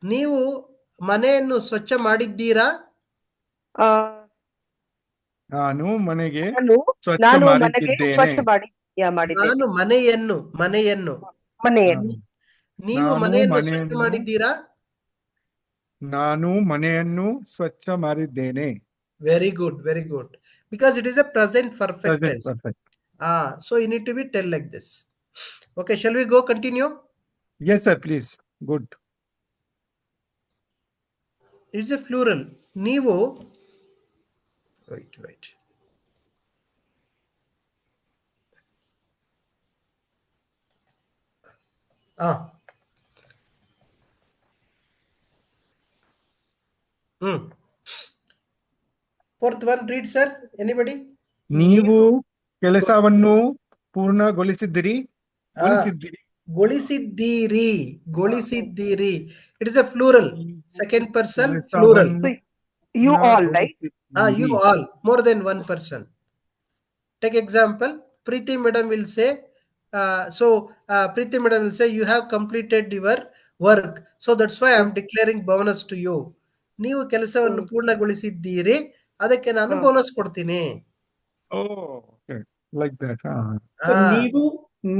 ನೀವು ಮನೆಯನ್ನು ಸ್ವಚ್ಛ ಮಾಡಿದ್ದೀರಾ? ನಾನು ಮನೆಗೆ ನಾನು ಸ್ವಚ್ಛ ನಾನು ಮನೆಗೆ ಮಾಡಿದ್ದೇನೆ. ಸ್ವಚ್ಛ ಮಾಡಿದ್ದೇನೆ. ನಾನು ಮನೆಯನ್ನು ಮನೆಯನ್ನು. ನೀವು ನಾನು ಮನೆಯನ್ನು ಸ್ವಚ್ಛ ಮನೆಯನ್ನು ಮಾಡಿದ್ದೀರಾ? ನಾನು ಮನೆಯನ್ನು ಸ್ವಚ್ಛ ಮಾಡಿದ್ದೇನೆ. Very good, very good. Because it is a present perfect Present tense. perfect. So you need to be tell like this. Okay, shall we go continue? Yes, sir, please. Good. It's a plural. ನೀವು wait. Fourth one, read, sir. Anybody? ನೀವು ಕೆಲಸವನ್ನು ಪೂರ್ಣಗೊಳಿಸಿದಿರಿ. ಗೊಳಿಸಿದ್ದೀರಿ. It is a plural. Second person, plural. ಕೆಲಸವನ್ನು You all, right? You all, more than one person. Take example, Preeti madam will say, Preeti madam will say, you have completed your work. So that's why I am declaring bonus to you. ನೀವು ಕೆಲಸವನ್ನು ಪೂರ್ಣಗೊಳಿಸಿದ್ದೀರಿ, ಅದಕ್ಕೆ ನಾನು bonus ಕೊಡ್ತೀನಿ. Okay, like that.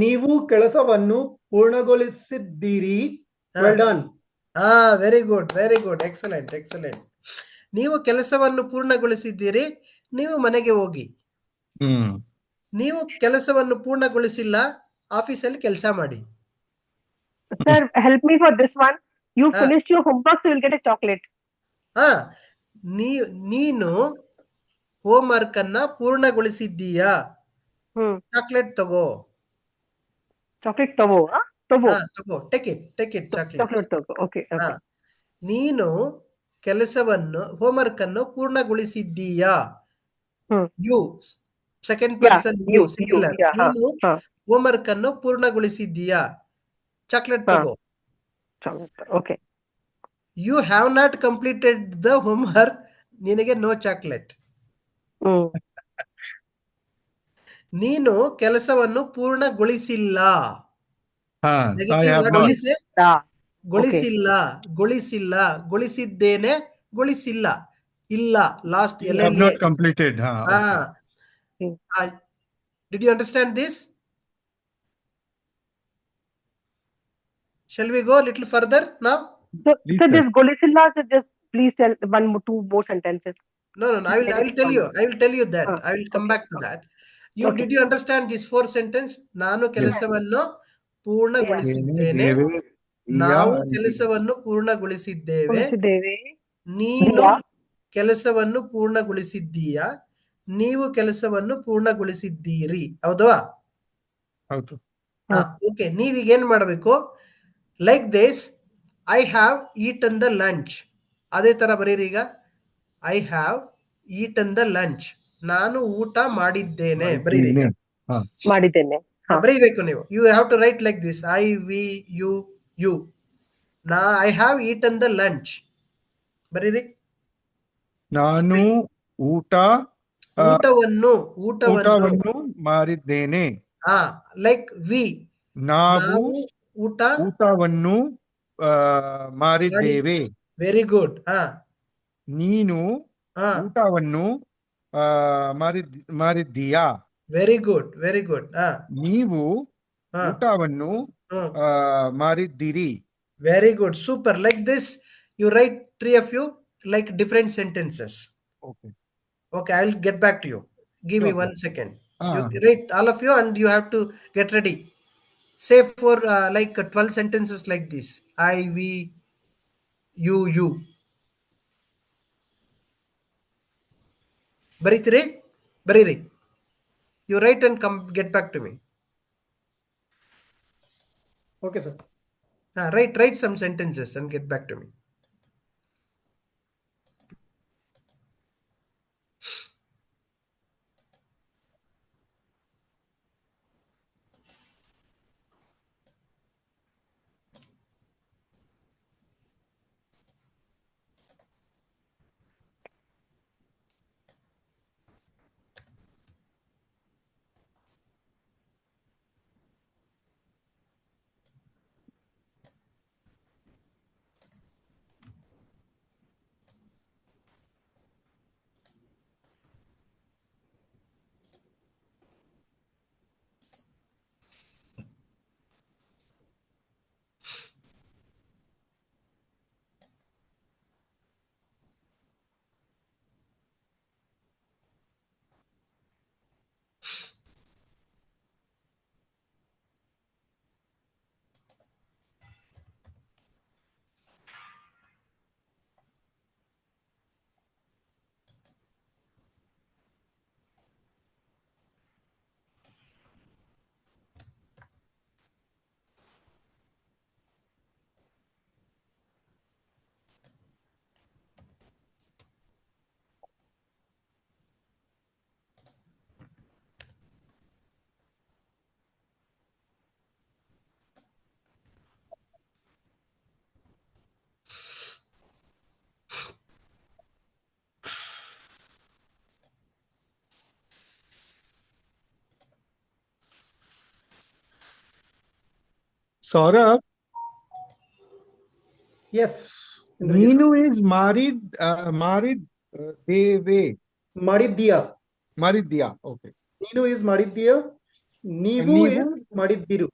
ನೀವು ಕೆಲಸವನ್ನು ಪೂರ್ಣಗೊಳಿಸಿದ್ದೀರಿ. Well done. Very good, excellent. ನೀವು ಕೆಲಸವನ್ನು ಪೂರ್ಣಗೊಳಿಸಿದ್ದೀರಿ, ನೀವು ಮನೆಗೆ ಹೋಗಿ. ನೀವು ಕೆಲಸವನ್ನು ಪೂರ್ಣಗೊಳಿಸಿಲ್ಲ, ಆಫೀಸಲ್ಲಿ ಕೆಲಸ ಮಾಡಿ. Sir, help me for this one. You finished your homework, so you'll get a chocolate. ನೀನು ಹೋಮ್ವರ್ಕ್ ಅನ್ನ ಪೂರ್ಣಗೊಳಿಸಿದ್ದೀಯಾ? ಚಾಕ್ಲೇಟ್ ತಗೋ. ಚಾಕ್ಲೇಟ್ ತಗೋ. ಟೇಕ್ ಇಟ್ ಚಾಕ್ಲೇಟ್ ತಗೋ. ಓಕೆ. ನೀನು ಕೆಲಸವನ್ನು ಹೋಮ್ವರ್ಕ್ ಅನ್ನು ಪೂರ್ಣಗೊಳಿಸಿದ್ದೀಯಾ? You, second person you, singular. ನೀನು ಹೋಮ್ವರ್ಕ್ ಅನ್ನು ಪೂರ್ಣಗೊಳಿಸಿದ್ದೀಯಾ? ಚಾಕ್ಲೇಟ್ ತಗೋ. Okay. You have not completed the homework, ನಿನಗೆ ನೋ ಚಾಕ್ಲೇಟ್. ನೀನು ಕೆಲಸವನ್ನು ಪೂರ್ಣಗೊಳಿಸಿಲ್ಲ. ಗೊಳಿಸಿದ್ದೇನೆ, ಗೊಳಿಸಿಲ್ಲ. ಇಲ್ಲ, last completed. Did you understand this? Shall we go a little further now? So this golisilla, so just please tell two more sentences. No, I will tell you. I will tell you that. I will come back to that. Did you understand this four sentence? ನಾನು ಕೆಲಸವನ್ನು ಪೂರ್ಣಗೊಳಿಸಿದ್ದೇನೆ. ನಾವು ಕೆಲಸವನ್ನು ಪೂರ್ಣಗೊಳಿಸಿದ್ದೇವೆ. ನೀನು ಕೆಲಸವನ್ನು ಪೂರ್ಣಗೊಳಿಸಿದ್ದೀಯಾ? ನೀವು ಕೆಲಸವನ್ನು ಪೂರ್ಣಗೊಳಿಸಿದ್ದೀರಿ. ಹೌದಾ? ಹೌದು. ಓಕೆ, ನೀವೀಗ ಏನ್ ಮಾಡಬೇಕು? Like this, I have eaten the lunch. ಅದೇ ತರ ಬರೀರಿ ಈಗ. I have eaten the lunch. ನಾನು ಊಟ ಮಾಡಿದ್ದೇನೆ. ಮಾಡಿದ್ದೇನೆ ಬರೀಬೇಕು ನೀವು. You have to write like this. I, we, you, you. I have eaten the lunch. ಬರೀರಿ. ನಾನು ಊಟವನ್ನು ಮಾಡಿದ್ದೇನೆ. ಲೈಕ್ ವಿ, ನಾವು ಊಟವನ್ನು ಮಾಡಿದ್ದೇವೆ. Very good. ನೀನು ಊಟವನ್ನು ಮಾಡಿದ್ದೀಯಾ? Very good. ನೀವು ಊಟವನ್ನು ಮಾಡಿದ್ದೀರಿ. Very good, super. Like this, you write three of you like different sentences. Okay, I'll get back to you. Give me 1 second. You write all of you and you have to get ready. Say for like 12 sentences like this. I, we, you. Bariri. You write and come get back to me. Okay, sir. Write some sentences and get back to me. Saurabh, Yes. Indrajit. Neenu is Marid Deve. Madiddiya. Maridya. Okay. Neenu is Madiddiya. Neevu Neevu? is Madiddiru.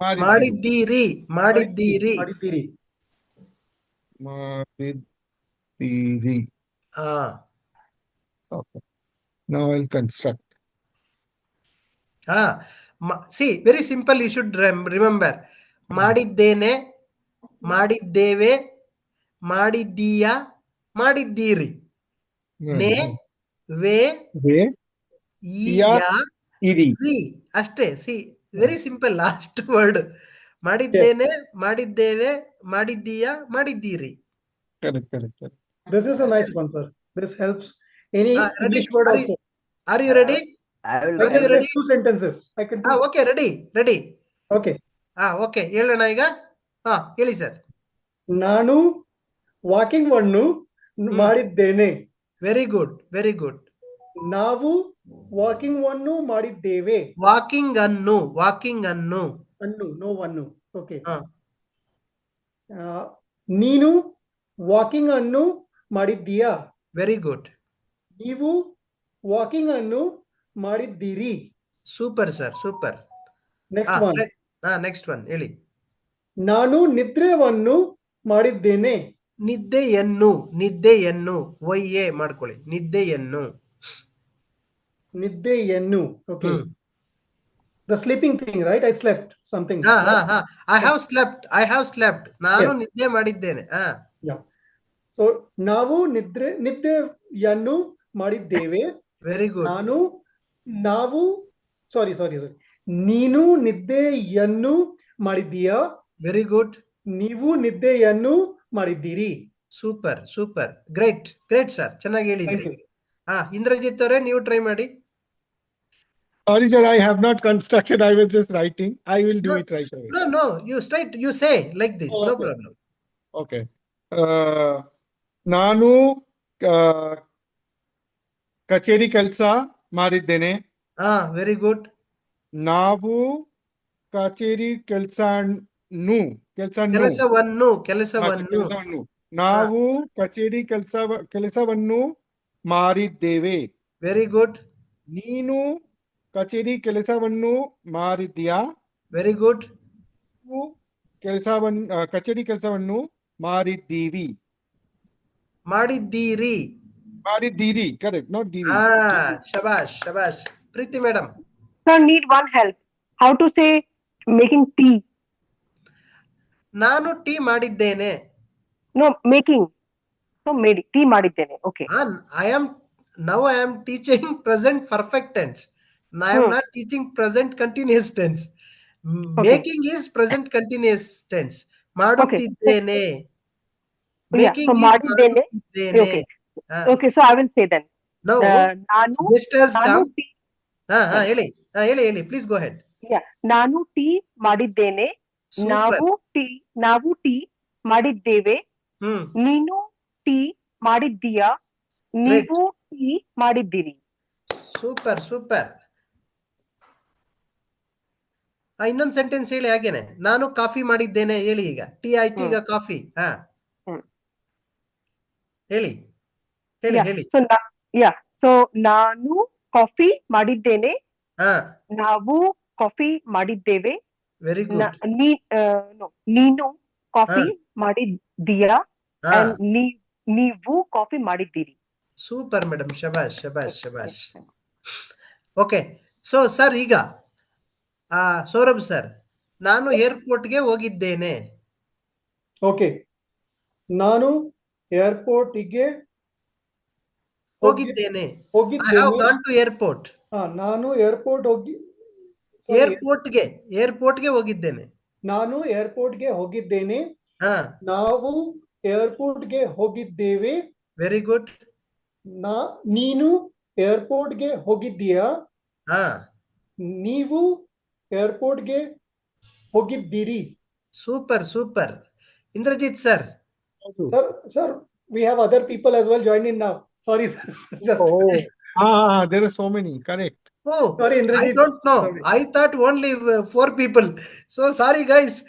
Mariddiru. ಮಾಡಿದ್ದೀರಿ ಮಾಡಿದ್ದೀರಿ Madidiri. Maridiri. ಆ Okay. Now I'll construct. See very simple, you should remember. ಮಾಡಿದ್ದೇನೆ, ಮಾಡಿದ್ದೇವೆ, ಮಾಡಿದ್ದೀಯಾ, ಮಾಡಿದ್ದೀರಿ. ನೆ way ಯಾ, ಇರಿ. ರಿ ಅಷ್ಟೇ. C very simple. Last word ಮಾಡಿದ್ದೇನೆ, ಮಾಡಿದ್ದೇವೆ, ಮಾಡಿದ್ದೀಯಾ, ಮಾಡಿದ್ದೀರಿ. Correct, correct, correct. This is a nice one, sir. This helps. Any Ready? English word also. Are you ready? I will I Are can you say ready? 2 sentences. I can do. Okay, ready. Okay. Okay, ಹೇಳೋಣ ಈಗ. ಹೇಳಿ sir. ನಾನು walking ಅನ್ನು ಮಾಡಿದ್ದೇನೆ. Very good. ನಾವು walking ಅನ್ನು ಮಾಡಿದ್ದೇವೆ. Walking ಅನ್ನು ಅನ್ನು, ನೋ ಅನ್ನು. ಓಕೆ. ಹಾ. ನೀನು ವಾಕಿಂಗ್ ಅನ್ನು ಮಾಡಿದ್ದೀಯಾ? Very good. ನೀವು ವಾಕಿಂಗ್ ಅನ್ನು ಮಾಡಿದ್ದೀರಿ. Super sir, super. Next one ಹೇಳಿ. ನಾನು ನಿದ್ರೆಯನ್ನು ಮಾಡಿದ್ದೇನೆ. ನಿದ್ದೆಯನ್ನು ಒಯ್ಯೆ ಮಾಡ್ಕೊಳ್ಳಿ. ನಿದ್ದೆಯನ್ನು. Okay. The sleeping thing, right? I slept something. I have slept. ನಾನು ನಿದ್ದೆ ಮಾಡಿದ್ದೇನೆ. Yeah. So ನಾವು ನಿದ್ದೆಯನ್ನು ಮಾಡಿದ್ದೇವೆ. Very good. ನಾವು ಸಾರಿ ನೀನು ನಿದ್ದೆಯನ್ನು ಮಾಡಿದ್ದೀಯಾ? Very good. ನೀವು ನಿದ್ದೆಯನ್ನು ಮಾಡಿದ್ದೀರಿ. ಸೂಪರ್. ಗ್ರೇಟ್ ಸರ್, ಚೆನ್ನಾಗಿ ಹೇಳಿದ್ರಿ. ಇಂದ್ರಜಿತ್ ಅವರೇ, ನೀವು ಟ್ರೈ ಮಾಡಿ. Sorry, sir, I have not constructed. I was just writing. I will do it right away. No, you say like this. No problem. Okay. ನಾನು ಕಚೇರಿ ಕೆಲಸ ಮಾಡಿದ್ದೇನೆ. Very good. ನಾವು ಕಚೇರಿ ಕೆಲಸವನ್ನು ನಾವು ಕಚೇರಿ ಕೆಲಸವನ್ನು ಮಾಡಿದ್ದೇವೆ. Very good. ನೀನು ಕಚೇರಿ ಕೆಲಸವನ್ನು ಮಾಡಿದ್ಯಾ? Very good. ನೀವು ಕಚೇರಿ ಕೆಲಸವನ್ನು ಮಾಡಿದ್ದೀರಿ. Correct, not diri. ಶಬಾಷ್. Preethi madam. Sir, need one help. How to say making tea? ನಾನು ಟೀ ಮಾಡಿದ್ದೇನೆ. No, making. So made tea ಮಾಡಿದ್ದೇನೆ. Okay. I am teaching present perfect tense. I am not teaching present continuous tense. Making is present continuous tense. ಮಾಡುತ್ತಿದ್ದೇನೆ. Making is ಮಾಡಿದ್ದೇನೆ. Okay, so I will say then. No. ನಾನು ಹೇಳಿ. Please go ahead. ನಾನು tea ಮಾಡಿದ್ದೇನೆ. ನಾವು tea ಮಾಡಿದ್ದೇವೆ. ನೀನು tea ಮಾಡಿದ್ದೀಯಾ? ನೀವು ಟೀ ಮಾಡಿದ್ದೀರಿ. ಸೂಪರ್. ಇನ್ನೊಂದು ಸೆಂಟೆನ್ಸ್ ಹೇಳಿ ಹಾಗೇನೆ. ನಾನು ಕಾಫಿ ಮಾಡಿದ್ದೇನೆ ಹೇಳಿ. ಈಗ ಟೀ ಆಯ್ತು, ಈಗ ಕಾಫಿ. ಹೇಳಿ. ಸೊ ನಾನು ಕಾಫಿ ಮಾಡಿದ್ದೇನೆ. ನಾವು ಕಾಫಿ ಮಾಡಿದ್ದೇವೆ. Very good. ನೀನು ಕಾಫಿ ಮಾಡಿದ್ದೀಯಾ? ನೀವು ಕಾಫಿ ಮಾಡಿದ್ದೀರಿ. ಸೂಪರ್ ಮೇಡಮ್, ಶಬಾಷ್. ಓಕೆ. ಸೊ ಸರ್, ಈಗ ಸೌರಭ್ ಸರ್, ನಾನು ಏರ್ಪೋರ್ಟ್ಗೆ ಹೋಗಿದ್ದೇನೆ. ಓಕೆ. ನಾನು ಏರ್ಪೋರ್ಟ್ಗೆ ಹೋಗಿದ್ದೇನೆ. I have gone to airport. ನಾನು ಏರ್ಪೋರ್ಟ್ಗೆ ಹೋಗಿದ್ದೇನೆ. ನಾನು ಏರ್ಪೋರ್ಟ್ಗೆ ಹೋಗಿದ್ದೇನೆ. ನಾವು ಏರ್ಪೋರ್ಟ್ಗೆ ಹೋಗಿದ್ದೇವೆ. Very good. ನೀನು ಏರ್ಪೋರ್ಟ್ಗೆ ಹೋಗಿದ್ದೀಯಾ? ನೀವು ಏರ್ಪೋರ್ಟ್ಗೆ ಹೋಗಿದ್ದೀರಿ. Super. Indrajit sir. Sir, we have other people as well joined in now. Sorry, sir. There are so many. Correct. Oh, Sorry, I Indrajit. don't know. Sorry. I thought only 4 people. So sorry, guys.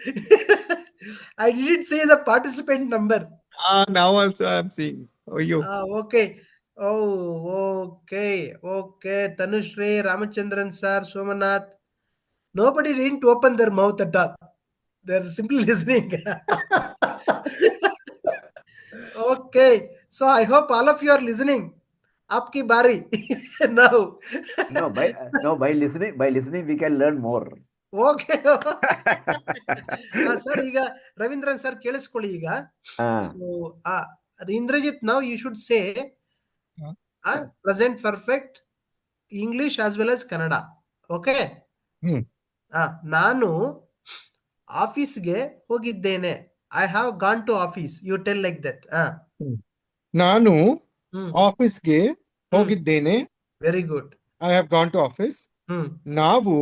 I didn't see the participant number. Now also I'm seeing. Oh, you. Okay. Oh, okay. Okay. Tanushree, Ramachandran sir, Somanath. Nobody didn't open their mouth at all. They're simply listening. Okay. So I hope all of you are listening. Aapki bari. Now. By listening we can learn more. Okay. Sir, ಈಗ Ravindran sir ಕೇಳಿಸ್ಕೊಳ್ಳಿ ಈಗ. So, Indrajit, now you should say present perfect English as well as Kannada. Okay? ನಾನು ಆಫೀಸ್ಗೆ ಹೋಗಿದ್ದೇನೆ. I have gone to office. You tell like that. ನಾನು ಆಫೀಸ್ಗೆ ಹೋಗಿದ್ದೇನೆ. Very good. I have gone to office. ನಾವು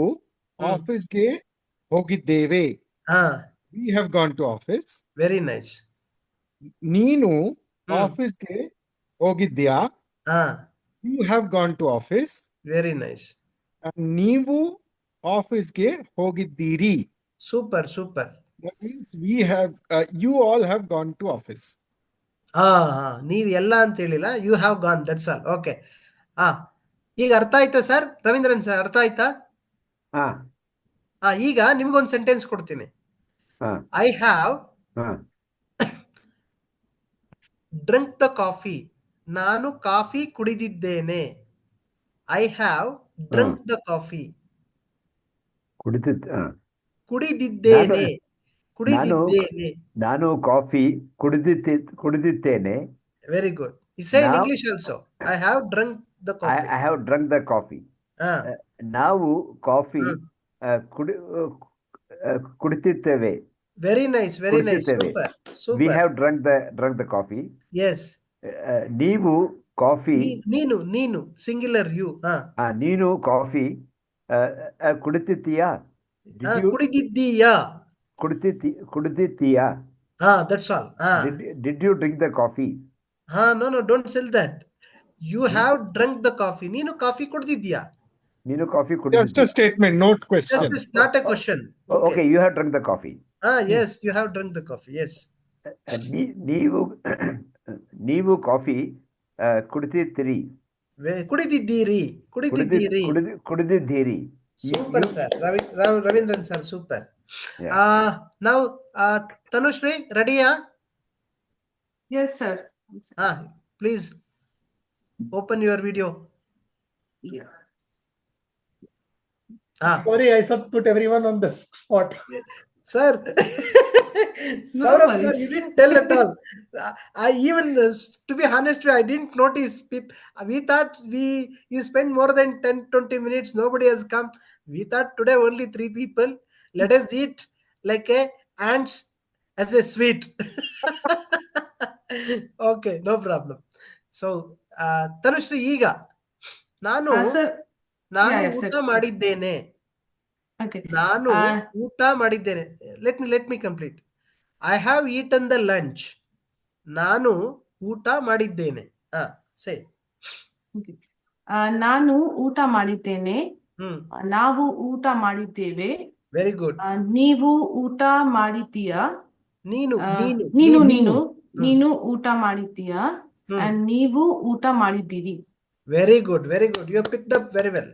ಆಫೀಸ್ಗೆ ಹೋಗಿದ್ದೇವೆ. We have gone to office. Very nice. ನೀನು ಆಫೀಸ್ಗೆ ಹೋಗಿದ್ಯಾ? You have gone to office. Very nice. ನೀವು ಆಫೀಸ್ಗೆ ಹೋಗಿದ್ದೀರಿ. Super, super. That means you all have gone to office. ನೀವು ಎಲ್ಲ ಅಂತ ಹೇಳಿಲ್ಲ, you have gone, that's all. Okay. ಈಗ ಅರ್ಥ ಆಯ್ತಾ ಸರ್? ರವೀಂದ್ರನ್ ಸರ್ ಅರ್ಥ ಆಯ್ತಾ? ಈಗ ನಿಮ್ಗೊಂದು ಸೆಂಟೆನ್ಸ್ ಕೊಡ್ತೀನಿ. I have drink the coffee. ನಾನು ಕಾಫಿ ಕುಡಿದಿದ್ದೇನೆ. I have drink the coffee. ಕುಡಿದಿದ್ದೇನೆ. ನಾನು ಕಾಫಿ ಕುಡಿದಿದ್ದೇನೆ. Very good. Say in English also. I have drunk the coffee. I have drunk the coffee. ನಾವು ಕಾಫಿ ಕುಡಿತಿದ್ದೇವೆ. Very nice, very nice. Super, super. We have drunk the coffee. Yes. ನೀವು coffee ನೀನು singular you. ನೀನು coffee ಕುಡಿತಿದ್ದೀಯಾ? ಕುಡಿದಿದ್ದೀಯಾ? ಕುಡಿದಿದ್ದೀಯಾ? That's all. Did you drink the coffee? No, don't sell that. You have drunk the coffee. ನೀನು coffee ಕುಡಿದಿದ್ದೀಯಾ? ನೀನು coffee Just a statement, not question. Just it's not a question. Okay, you have drunk the coffee. Yes, you have drunk the coffee. Yes. ನೀವು coffee ಕುಡಿದಿದ್ದೀರಿ. ಕುಡಿದಿದ್ದೀರಿ. Super, sir. Ravindran sir, super. Now, Tanushree, ready? Yes, sir. Please open your video. Yeah. Sorry, I put everyone on the spot. Sir, Saurabh sir, you didn't tell at all. I even, to be honest, I didn't notice. We thought you spend more than 10-20 minutes. Nobody has come. We thought today only 3 people. Let us eat like ants as a sweet. Okay, no problem. So, Tanushree, ಈಗ ನಾನು ಊಟ ಮಾಡಿದ್ದೇನೆ. ನಾನು ಊಟ ಮಾಡಿದ್ದೇನೆ. Let me complete. I have eaten the lunch. ನಾನು ಊಟ ಮಾಡಿದ್ದೇನೆ. ಸೇ. ನಾನು ಊಟ ಮಾಡಿದ್ದೇನೆ. ನಾವು ಊಟ ಮಾಡಿದ್ದೇವೆ. Very good. ನೀವು ಊಟ ಮಾಡಿದ್ದೀಯಾ? ನೀನು ಊಟ ಮಾಡಿದ್ದೀಯಾ? ನೀವು ಊಟ ಮಾಡಿದ್ದೀರಿ. Very good, very good. You picked up very well.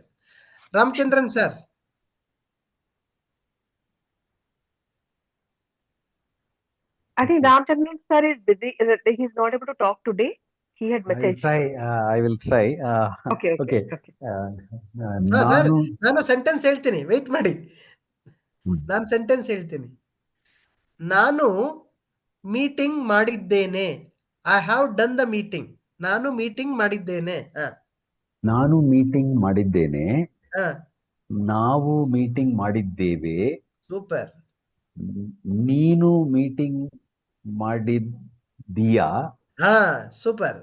Ramachandran sir. I think Ramchandran sir is busy. He's not able to talk today. He had messaged. I will try. Okay. ನಾನು ಸೆಂಟೆನ್ಸ್ ಹೇಳ್ತೀನಿ, ವೇಟ್ ಮಾಡಿ. ನಾನು sentence ಹೇಳ್ತೀನಿ. ನಾನು meeting ಮಾಡಿದ್ದೇನೆ. I have done the meeting. ನಾನು meeting ಮಾಡಿದ್ದೇನೆ. ನಾನು ಮೀಟಿಂಗ್ ಮಾಡಿದ್ದೇನೆ. ನಾವು ಮೀಟಿಂಗ್ ಮಾಡಿದ್ದೇವೆ. ಸೂಪರ್. ನೀನು ಮೀಟಿಂಗ್ ಮಾಡಿದ್ದೀಯಾ? ಸೂಪರ್.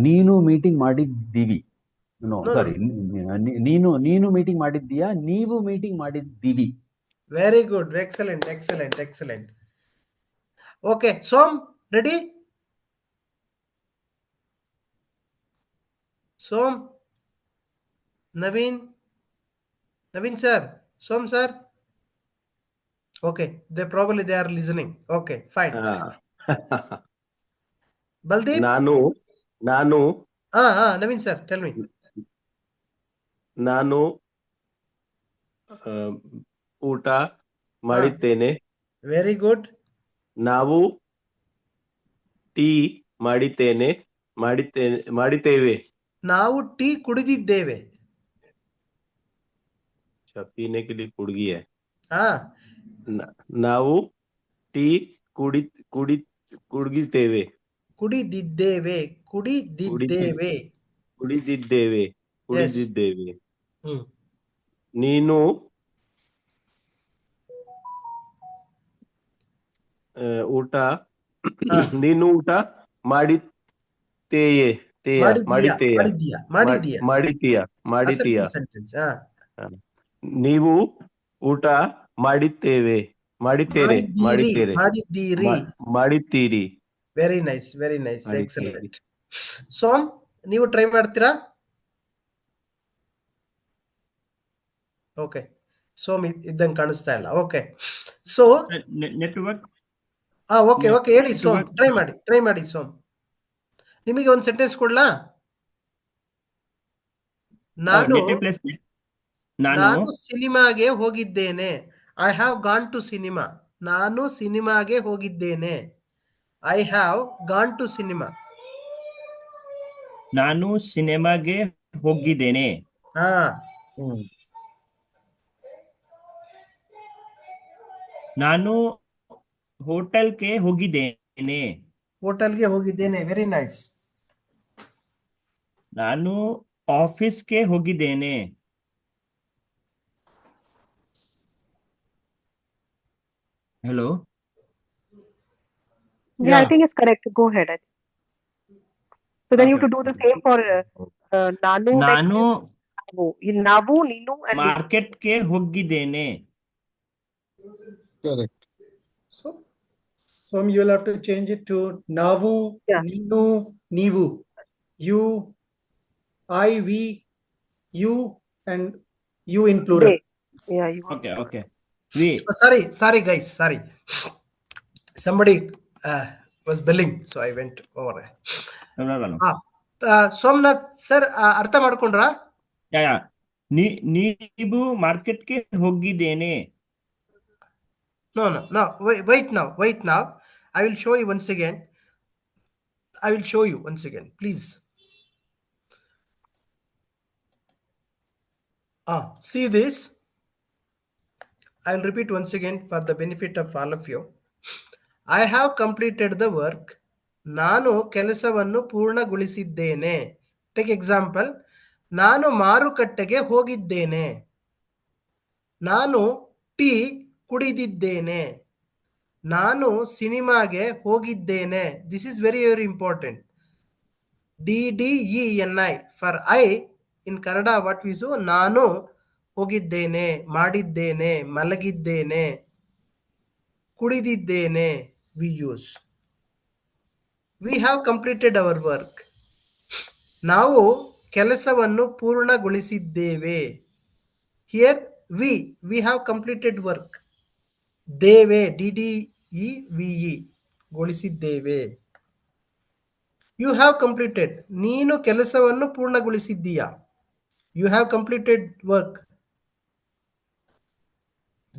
ನೀನು ಮೀಟಿಂಗ್ ಮಾಡಿದ್ದೀವಿ. ಸಾರಿ, ನೀನು ಮೀಟಿಂಗ್ ಮಾಡಿದ್ದೀಯಾ? ನೀವು ಮೀಟಿಂಗ್ ಮಾಡಿದ್ದೀವಿ. Very good. Excellent. Okay, Som ready? Som, Naveen sir, Som sir. Okay, they are listening. Okay, fine. Baldeep. ನಾನು Naveen sir, tell me. ನಾನು ಊಟ ಮಾಡಿದ್ದೇನೆ. Very good. ನಾವು ಟೀ ಮಾಡಿದ್ದೇವೆ. ನಾವು ಟೀ ಕುಡಿದಿದ್ದೇವೆ. ಪೀನೆ ಕೆ ಲಿಯೆ ಕುಡ್ಗಿ ಹೈ. ನಾವು ಟೀ ಕುಡಿದಿದ್ದೇವೆ. ನೀನು ಊಟ ಮಾಡಿದ್ದೀಯಾ. ನೀವು ಊಟ ಮಾಡಿದ್ದೀರಿ. Very nice, excellent. ಸೋಮ್, ನೀವು ಟ್ರೈ ಮಾಡ್ತೀರಾ? ಓಕೆ, ಸೋಮ್ ಇದ್ದಂಗೆ ಕಾಣಿಸ್ತಾ ಇಲ್ಲ. Okay, so network. ಓಕೆ ಹೇಳಿ ಸೋಮ್, ಟ್ರೈ ಮಾಡಿ ಸೋಮ್. ನಿಮಗೆ ಒಂದು ಸೆಂಟೆನ್ಸ್ ಕೊಡ್ಲಾ? ನಾನು ಸಿನಿಮಾಗೆ ಹೋಗಿದ್ದೇನೆ. I have gone to cinema. ನಾನು ಸಿನಿಮಾಗೆ ಹೋಗಿದ್ದೇನೆ. I have gone to cinema. ನಾನು ಸಿನಿಮಾಗೆ ಹೋಗಿದ್ದೇನೆ. ನಾನು ಹೋಟೆಲ್ಗೆ ಹೋಗಿದ್ದೇನೆ. Very nice. ನಾನು ಆಫೀಸ್ಗೆ ಹೋಗಿದ್ದೇನೆ. Hello. Yeah, I think it's correct. Go ahead. So then you have to do the same for Nanu. ನಾನು Navu, Ninu, and ಮಾರ್ಕೆಟ್ಗೆ ಹೋಗಿದ್ದೇನೆ. Correct. So you will have to change it to Navu, Ninu, Nivu. You, I, we, you, and you in plural. Yeah, you. Okay. We. Sorry guys, sorry. Somebody was billing, so I went over. Somnath sir, ಅರ್ಥ ಮಾಡ್ಕೊಂಡ್ರಾ? ನೀವು ಮಾರ್ಕೆಟ್ಗೆ ಹೋಗಿದ್ದೇನೆ. No. Wait now. I will show you once again. Please. See this. I will repeat once again for the benefit of all of you. I have completed the work. ನಾನು ಕೆಲಸವನ್ನು ಪೂರ್ಣಗೊಳಿಸಿದ್ದೇನೆ. Take example. ನಾನು ಮಾರುಕಟ್ಟೆಗೆ ಹೋಗಿದ್ದೇನೆ. ನಾನು tea ಕುಡಿದಿದ್ದೇನೆ. ನಾನು ಸಿನಿಮಾಗೆ ಹೋಗಿದ್ದೇನೆ. This is very important. DDENI for I in Kannada what we so. ನಾನು ಹೋಗಿದ್ದೇನೆ, ಮಾಡಿದ್ದೇನೆ, ಮಲಗಿದ್ದೇನೆ, ಕುಡಿದಿದ್ದೇನೆ. We use. We have completed our work. ನಾವು ಕೆಲಸವನ್ನು ಪೂರ್ಣಗೊಳಿಸಿದ್ದೇವೆ. Here we have completed work. ದೇವೆ, DDEVE, ಗೊಳಿಸಿದ್ದೇವೆ. You have completed. ನೀನು ಕೆಲಸವನ್ನು ಪೂರ್ಣಗೊಳಿಸಿದ್ದೀಯಾ. You have completed work.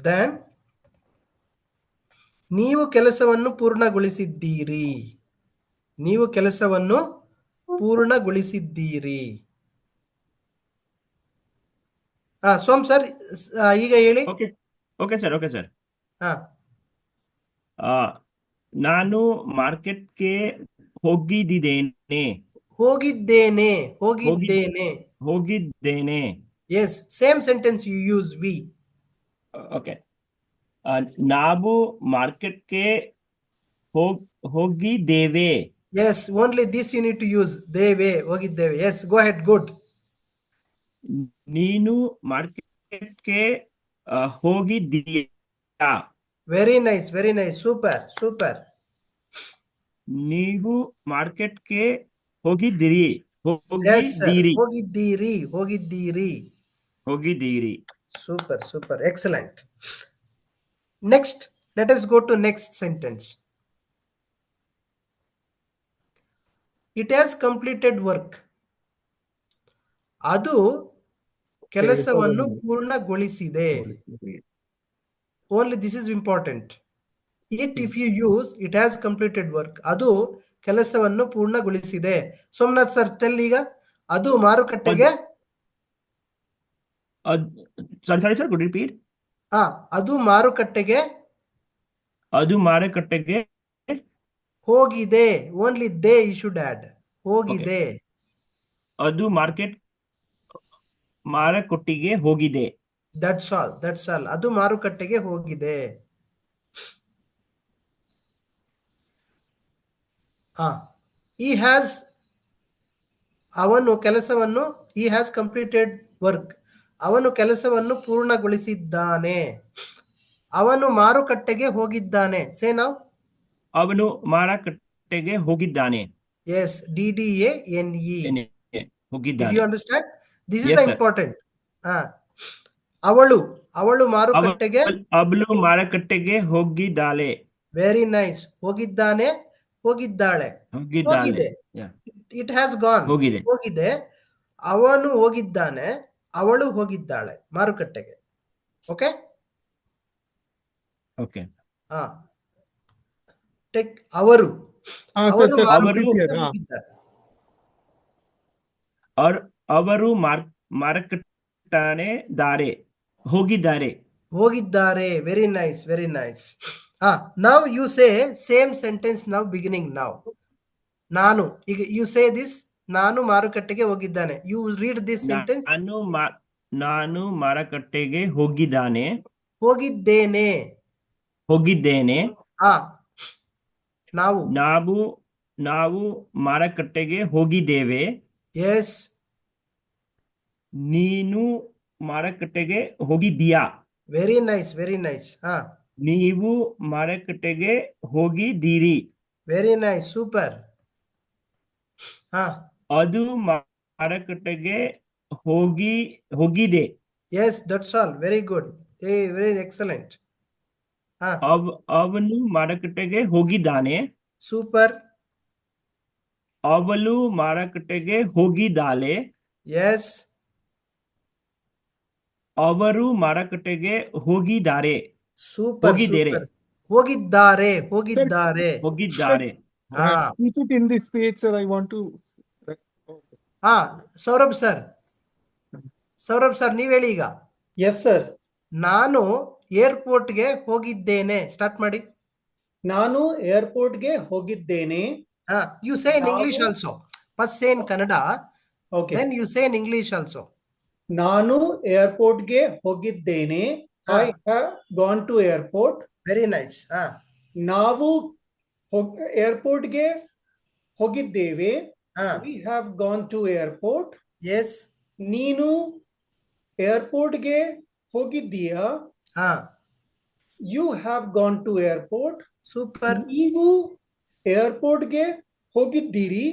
Then ನೀವು ಕೆಲಸವನ್ನು ಪೂರ್ಣಗೊಳಿಸಿದ್ದೀರಿ. ಸೋಮ್ ಸರ್, ಈಗ ಹೇಳಿ. Okay sir. ನಾನು ಮಾರ್ಕೆಟ್ಗೆ ಹೋಗಿದ್ದೇನೆ. Yes, same sentence you use we. Okay. ನಾವು ಮಾರ್ಕೆಟ್ಗೆ ಹೋಗಿದ್ದೇವೆ. Yes, only this you need to use. Deve, ಹೋಗಿದ್ದೇವೆ. Yes, go ahead. Good. ನೀನು ಮಾರ್ಕೆಟ್ಗೆ ಹೋಗಿದ್ದೀಯಾ. Very nice. Super. ನೀವು ಮಾರ್ಕೆಟ್ಗೆ ಹೋಗಿದ್ದೀರಿ. ಹೋಗಿದ್ದೀರಿ ಹೋಗಿದ್ದೀರಿ ಹೋಗಿದ್ದೀರಿ. ಹೋಗಿದ್ದೀರಿ. Super, super, excellent. Next, let us go to next sentence. It has completed work. ಅದು ಕೆಲಸವನ್ನು ಪೂರ್ಣಗೊಳಿಸಿದೆ. Only this is important. If you use it has completed work, ಅದು ಕೆಲಸವನ್ನು ಪೂರ್ಣಗೊಳಿಸಿದೆ. ಸೋಮನಾಥ್ ಸರ್ ಟೆಲ್ ಈಗ. ಅದು ಮಾರುಕಟ್ಟೆಗೆ sorry sir, could you repeat? ಅದು ಮಾರುಕಟ್ಟೆಗೆ ಹೋಗಿದೆ. Only they you should add. ಹೋಗಿದೆ. ಅದು ಮಾರುಕಟ್ಟೆಗೆ ಹೋಗಿದೆ. That's all. ಅದು ಮಾರುಕಟ್ಟೆಗೆ ಹೋಗಿದೆ. He has ಅವನು ಕೆಲಸವನ್ನು he has completed work. ಅವನು ಕೆಲಸವನ್ನು ಪೂರ್ಣಗೊಳಿಸಿದ್ದಾನೆ. ಅವನು ಮಾರುಕಟ್ಟೆಗೆ ಹೋಗಿದ್ದಾನೆ. Say now. ಅವನು ಮಾರುಕಟ್ಟೆಗೆ ಹೋಗಿದ್ದಾನೆ. Yes, DDANE. ಹೋಗಿದ್ದಾನೆ. Did you understand? This is the important. ಅವಳು ಮಾರುಕಟ್ಟೆಗೆ ಹೋಗಿದ್ದಾಳೆ. Very nice. ಹೋಗಿದ್ದಾನೆ, ಹೋಗಿದ್ದಾಳೆ. ಹೋಗಿದೆ. It has gone. ಹೋಗಿದೆ. ಅವನು ಹೋಗಿದ್ದಾನೆ, ಅವಳು ಹೋಗಿದ್ದಾಳೆ ಮಾರುಕಟ್ಟೆಗೆ. Okay? Okay. Take ಅವರು ಮಾರುಕಟ್ಟೆಗೆ ಹೋಗಿದ್ದಾರೆ. Very nice, very nice. Now you say same sentence now beginning now. ನಾನು ಈಗ you say this. ನಾನು ಮಾರುಕಟ್ಟೆಗೆ ಹೋಗಿದ್ದಾನೆ. You will read this sentence. ನಾನು ಮಾರುಕಟ್ಟೆಗೆ ಹೋಗಿದ್ದೇನೆ. ನಾವು ಮಾರುಕಟ್ಟೆಗೆ ಹೋಗಿದ್ದೇವೆ. Yes. ನೀನು ಮಾರುಕಟ್ಟೆಗೆ ಹೋಗಿದ್ದೀಯಾ? Very nice, very nice. ನೀವು ಮಾರುಕಟ್ಟೆಗೆ ಹೋಗಿದ್ದೀರಿ. Very nice, super. ಅದು ಮಾರುಕಟ್ಟೆಗೆ ಹೋಗಿದೆ. Yes, that's all. Very good. Hey, very excellent. ಅವನು ಮಾರುಕಟ್ಟೆಗೆ ಹೋಗಿದ್ದಾನೆ. Super. ಅವಳು ಮಾರುಕಟ್ಟೆಗೆ ಹೋಗಿದ್ದಾಳೆ. Yes. ಅವರು ಮಾರುಕಟ್ಟೆಗೆ ಹೋಗಿದ್ದಾರೆ. Super. ಹೋಗಿದ್ದಾರೆ. Keep it in this page, sir. I want to. Saurabh sir ನೀವ್ ಹೇಳಿ ಈಗ. Yes, sir. ನಾನು ಏರ್ಪೋರ್ಟ್ಗೆ ಹೋಗಿದ್ದೇನೆ. ಸ್ಟಾರ್ಟ್ ಮಾಡಿ. ನಾನು ಏರ್ಪೋರ್ಟ್ಗೆ ಹೋಗಿದ್ದೇನೆ. You say in English also. First say in Kannada. Okay. Then you say in English also. ನಾನು ಏರ್ಪೋರ್ಟ್ಗೆ ಹೋಗಿದ್ದೇನೆ. I have gone to airport. Very nice. ನಾವು ಏರ್ಪೋರ್ಟ್ಗೆ ಹೋಗಿದ್ದೇವೆ. We have gone to airport. Yes. ನೀನು ಏರ್ಪೋರ್ಟ್ಗೆ ಹೋಗಿದ್ದೀಯಾ? You have gone to airport. Super. ನೀವು ಏರ್ಪೋರ್ಟ್ಗೆ ಹೋಗಿದ್ದೀರಿ.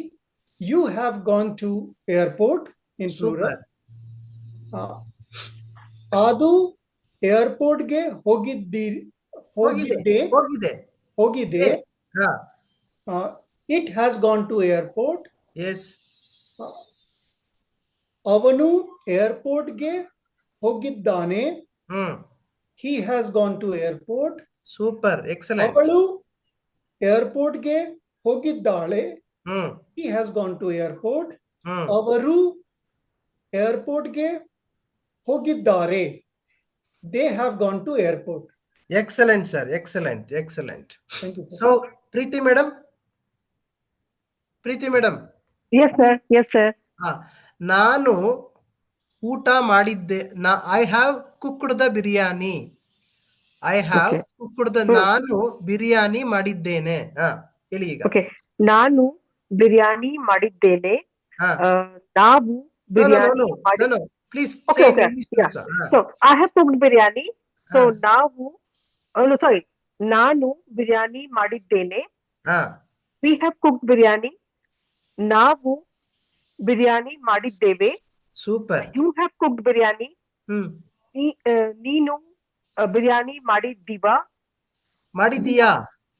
You have gone to airport in plural. ಅದು ಏರ್ಪೋರ್ಟ್ಗೆ ಹೋಗಿದೆ. It has gone to airport. Yes. ಅವನು ಏರ್ಪೋರ್ಟ್ಗೆ ಹೋಗಿದ್ದಾನೆ. He has gone to airport. Super. Excellent. ಅವಳು ಏರ್ಪೋರ್ಟ್ಗೆ ಹೋಗಿದ್ದಾಳೆ. He has gone to airport. ಅವರು ಏರ್ಪೋರ್ಟ್ಗೆ ಹೋಗಿದ್ದಾರೆ. They have gone to airport. Excellent, sir. Excellent. Thank you, sir. So, Preeti madam. Yes, sir. ನಾನು ಊಟ ಮಾಡಿದ್ದೆ. I have cooked the biryani. ನಾನು ಬಿರಿಯಾನಿ ಮಾಡಿದ್ದೇನೆ. ಹೇಳಿ ಈಗ. Okay. ನಾನು ಬಿರಿಯಾನಿ ಮಾಡಿದ್ದೇನೆ. ನಾವು biryani No. Please say okay. English. Yeah. So I have cooked biryani. So ನಾನು ಬಿರಿಯಾನಿ ಮಾಡಿದ್ದೇನೆ. We have cooked biryani. ನಾವು biryani ಮಾಡಿದ್ದೇವೆ. Super. You have cooked biryani. ನೀನು biryani ಮಾಡಿದ್ದೀವಾ? ಮಾಡಿದ್ದೀಯಾ?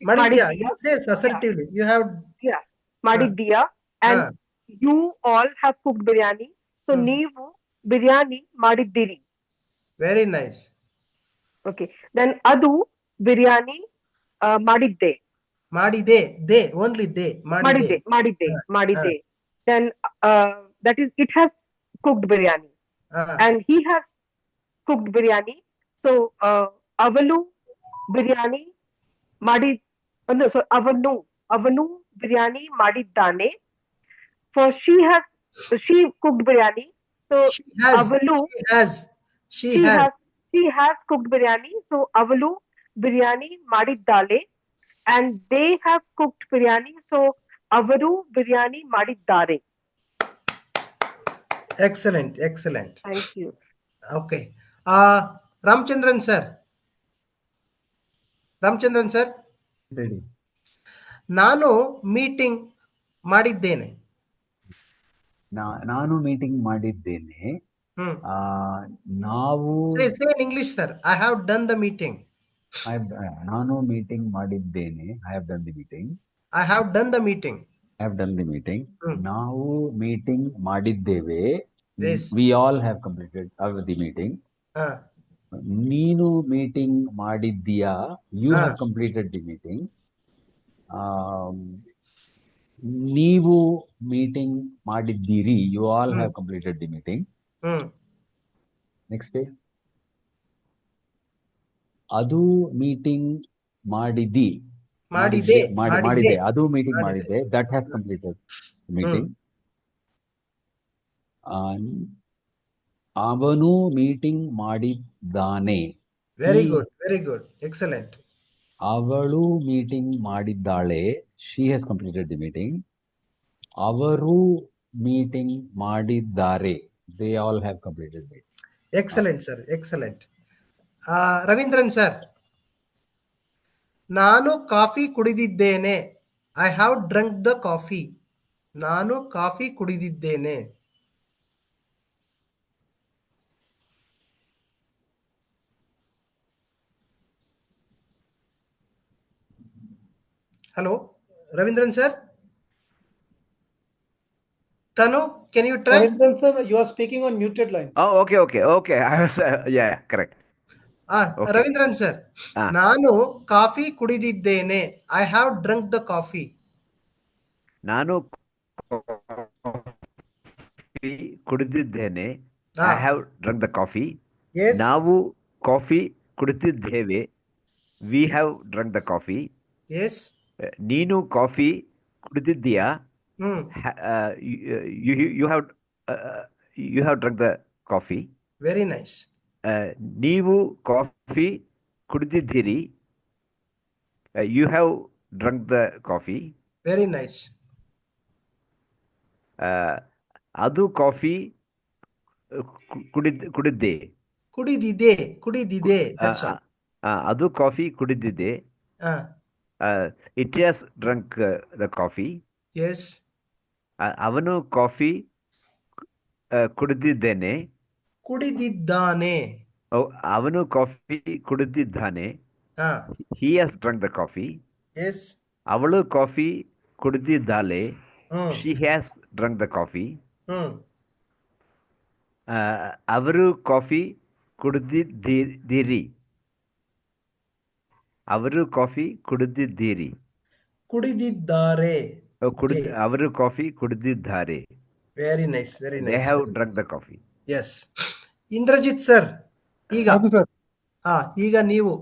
ಮಾಡಿದ್ದೀಯಾ? You say assertively. You have. Yeah. ಮಾಡಿದ್ದೀಯಾ? And you all have cooked biryani. So ನೀವು biryani ಮಾಡಿದ್ದೀರಿ. Very nice. Okay. Then ಅದು biryani ಮಾಡಿದ್ದೆ. ಮಾಡಿದೆ. They only they. ಮಾಡಿದ್ದೆ. Then that is it has cooked biryani. And he has cooked biryani. So ಅವಳು biryani ಮಾಡಿ so ಅವನು biryani ಮಾಡಿದ್ದಾನೆ. For she cooked biryani. So ಅವಳು she has cooked biryani. So ಅವಳು biryani ಮಾಡಿದ್ದಾಳೆ. And they have cooked biryani. So ಅವರು biryani ಮಾಡಿದ್ದಾರೆ. Excellent. Thank you. Okay. Ramchandran sir. ಹೇಳಿ. ನಾನು ಮೀಟಿಂಗ್ ಮಾಡಿದ್ದೇನೆ. ನಾನು ಮೀಟಿಂಗ್ ಮಾಡಿದ್ದೇನೆ. ನಾವು Say in English, sir. I have done the meeting. ನಾನು ಮೀಟಿಂಗ್ ಮಾಡಿದ್ದೇನೆ. I have done the meeting. I have done the meeting. I have done the meeting. ನಾವು meeting ಮಾಡಿದ್ದೇವೆ. Yes. We all have completed the meeting. ನೀನು meeting ಮಾಡಿದ್ದೀಯಾ? You have completed the meeting. ನೀವು meeting ಮಾಡಿದ್ದೀರಿ? You all have completed the meeting. Next day. ಅದು meeting ಮಾಡಿದೆ. ಅದು meeting ಮಾಡಿದೆ. That has completed the meeting. ಅವನು ಮೀಟಿಂಗ್ ಮಾಡಿದ್ದಾನೆ. Very good. Excellent. ಅವಳು ಮೀಟಿಂಗ್ ಮಾಡಿದ್ದಾಳೆ. She has completed the meeting. ಅವರು ಮೀಟಿಂಗ್ ಮಾಡಿದ್ದಾರೆ. They all have completed the meeting. Excellent, sir. Excellent. Ravindran sir. ನಾನು ಕಾಫಿ ಕುಡಿದಿದ್ದೇನೆ. I have drunk the coffee. ನಾನು coffee ಕುಡಿದಿದ್ದೇನೆ. Hello, Ravindran sir. Tanu, can you try? Ravindran sir, you are speaking on muted line. Oh, okay. I was, yeah, correct. Okay. Ravindran sir, ನಾನು coffee ಕುಡಿದಿದ್ದೇನೆ. I have drunk the coffee. ನಾನು coffee ಕುಡಿದಿದ್ದೇನೆ. I have drunk the coffee. Yes. ನಾವು coffee ಕುಡಿದಿದ್ದೇವೆ. We have drunk the coffee. Yes. ನೀನು coffee ಕುಡಿದಿದ್ದೀಯಾ? You have drunk the coffee. Very nice. ನೀವು coffee ಕುಡಿದಿದ್ದೀರಿ? You have drunk the coffee. Very nice. ಅದು coffee ಕುಡಿದಿದೆ. That's all. ಅದು coffee ಕುಡಿದಿದೆ. It has drunk the coffee. Yes. ಅವನು coffee ಕುಡಿದಿದ್ದಾನೆ. ಅವನು ಕಾಫಿ ಕುಡಿದಿದ್ದಾನೆ. He has drunk the coffee. Yes. ಅವಳು ಕಾಫಿ ಕುಡಿದಿದ್ದಾಳೆ. She has drunk the coffee. ಅವರು ಕಾಫಿ ಕುಡಿದಿದ್ದೀರಿ. ಅವರು ಕಾಫಿ ಕುಡಿದಿದ್ದೀರಿ. ಅವರು ಕಾಫಿ ಕುಡಿದಿದ್ದಾರೆ. Very nice. They have drunk the coffee. Yes. Indrajit sir, ಈಗ ನೀವು.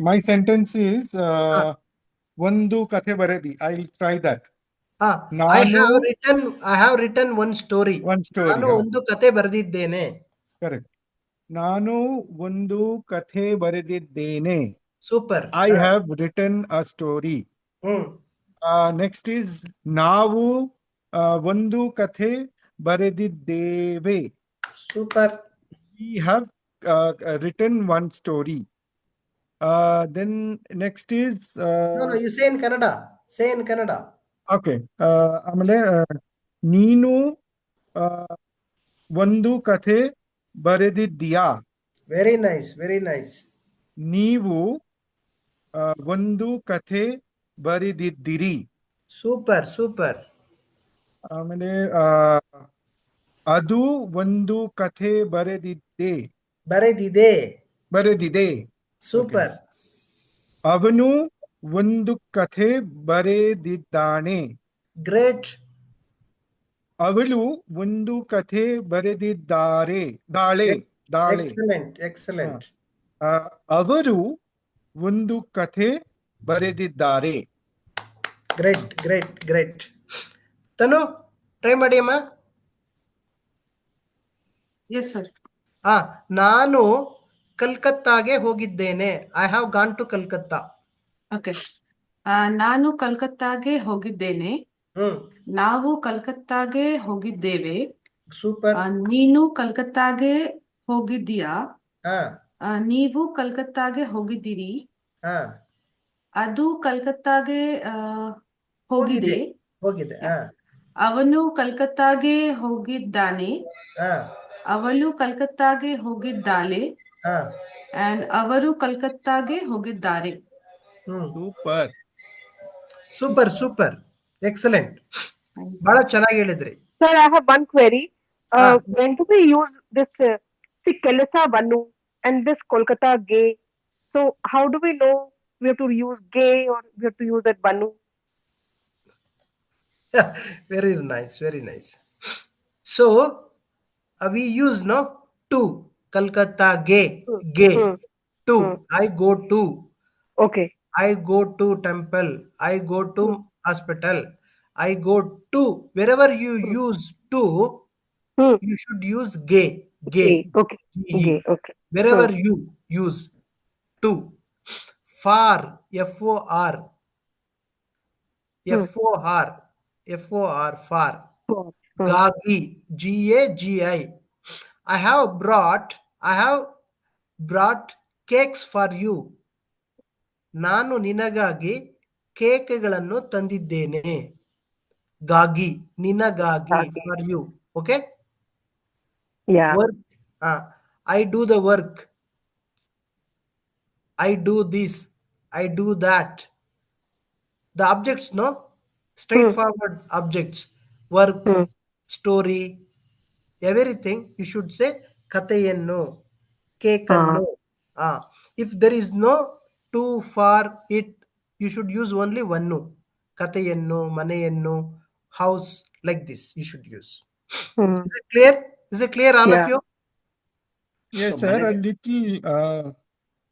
My sentence is ಒಂದು ಕಥೆ ಬರೆದಿ. I will try that. I have written one story. ನಾನು ಒಂದು ಕಥೆ ಬರೆದಿದ್ದೇನೆ. Correct. ನಾನು ಒಂದು ಕಥೆ ಬರೆದಿದ್ದೇನೆ. Super. I have written a story. Next is ನಾವು ಒಂದು ಕಥೆ ಬರೆದಿದ್ದೇವೆ. Super. We have written one story. Then next is no, you say in Kannada. Okay. ಆಮೇಲೆ ನೀನು ಆ, ಒಂದು ಕಥೆ ಬರೆದಿದ್ದೀಯಾ? Very nice, very nice. ನೀವು ಒಂದು ಕಥೆ ಬರೆದಿದ್ದೀರಿ. Super, super. ಆಮೇಲೆ ಅದು ಒಂದು ಕಥೆ ಬರೆದಿದೆ. ಬರೆದಿದೆ. ಸೂಪರ್. ಅವನು ಒಂದು ಕಥೆ ಬರೆದಿದ್ದಾನೆ. ಗ್ರೇಟ್. ಅವಳು ಒಂದು ಕಥೆ ಬರೆದಿದ್ದಾರೆ. ದಾಳೆ. Excellent, excellent. ಅವರು ಒಂದು ಕಥೆ ಬರೆದಿದ್ದಾರೆ. Great, great, great. Tanu, try ಮಾಡಿ ಅಮ್ಮ. Yes sir. ನಾನು ಕಲ್ಕತ್ತಾಗೆ ಹೋಗಿದ್ದೇನೆ. I have gone to Calcutta. Okay. ನಾನು ಕಲ್ಕತ್ತಾಗೆ ಹೋಗಿದ್ದೇನೆ. ನಾವು ಕಲ್ಕತ್ತಾಗೆ ಹೋಗಿದ್ದೇವೆ. ಸೂಪರ್. ನೀನು ಕಲ್ಕತ್ತಾಗೆ ಹೋಗಿದ್ದೀಯಾ? ನೀವು ಕಲ್ಕತ್ತಾಗೆ ಹೋಗಿದ್ದೀರಿ. ಅದು ಕಲ್ಕತ್ತಾಗೆ ಹೋಗಿದೆ. ಅವನು ಕಲ್ಕತ್ತಾಗೆ ಹೋಗಿದ್ದಾನೆ. ಅವಳು ಕಲ್ಕತ್ತಾಗೆ ಹೋಗಿದ್ದಾಳೆ. ಅಂಡ್ ಅವರು ಕಲ್ಕತ್ತಾಗೆ ಹೋಗಿದ್ದಾರೆ. Super, super, super, excellent. ಬಹಳ ಚೆನ್ನಾಗಿ ಹೇಳಿದ್ರಿ. Sir, I have one query. When do we use this Kelasa Bannu and this Kolkata gay? So how do we know we have to use gay or we have to use that Bannu? Very nice, very nice. So we use to Kolkata gay. To I go to. Okay. I go to temple. I go to hospital. I go to. Wherever you use to, you should use gay. Okay. Gay. Okay. Wherever you use to. Far. F-O-R. F-O-R. F-O-R. Far. Gagi. G-A-G-I. I have brought cakes for you. ನಾನು ನಿನಗಾಗಿ ಕೇಕ್ಗಳನ್ನು ತಂದಿದ್ದೇನೆ. ಗಾಗಿ, ನಿನಗಾಗಿ, for you. Okay. Work. I do the work. I do this. I do that. The objects straight forward objects. Work, story, everything you should say ಕಥೆಯನ್ನು, ಕೇಕನ್ನು. If there is no to for it, you should use only one. Kateyennu, maneyennu, house, like this you should use. Is it clear? Is it clear, all of you? Yes, sir. A little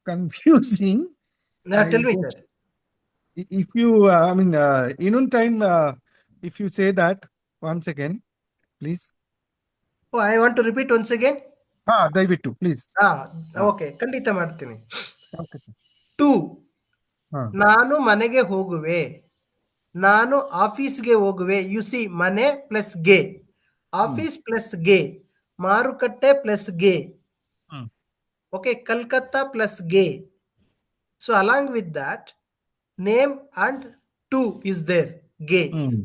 confusing. Tell me, sir. If you, in one time, if you say that once again, please. Oh, I want to repeat once again. ದಯವಿಟ್ಟು please. Okay, ಖಂಡಿತ ಮಾಡ್ತೀನಿ. Okay. To. ನಾನು ಮನೆಗೆ ಹೋಗುವೆ. ನಾನು ಆಫೀಸ್ಗೆ ಹೋಗುವೆ. You see, ಮನೆ ಪ್ಲಸ್ ಗೆ, ಆಫೀಸ್ ಪ್ಲಸ್ ಗೆ, ಮಾರುಕಟ್ಟೆ ಪ್ಲಸ್ ಗೆ. ಓಕೆ, ಕಲ್ಕತ್ತಾ ಪ್ಲಸ್ ಗೆ. So along with that name and to is there, ಗೆ.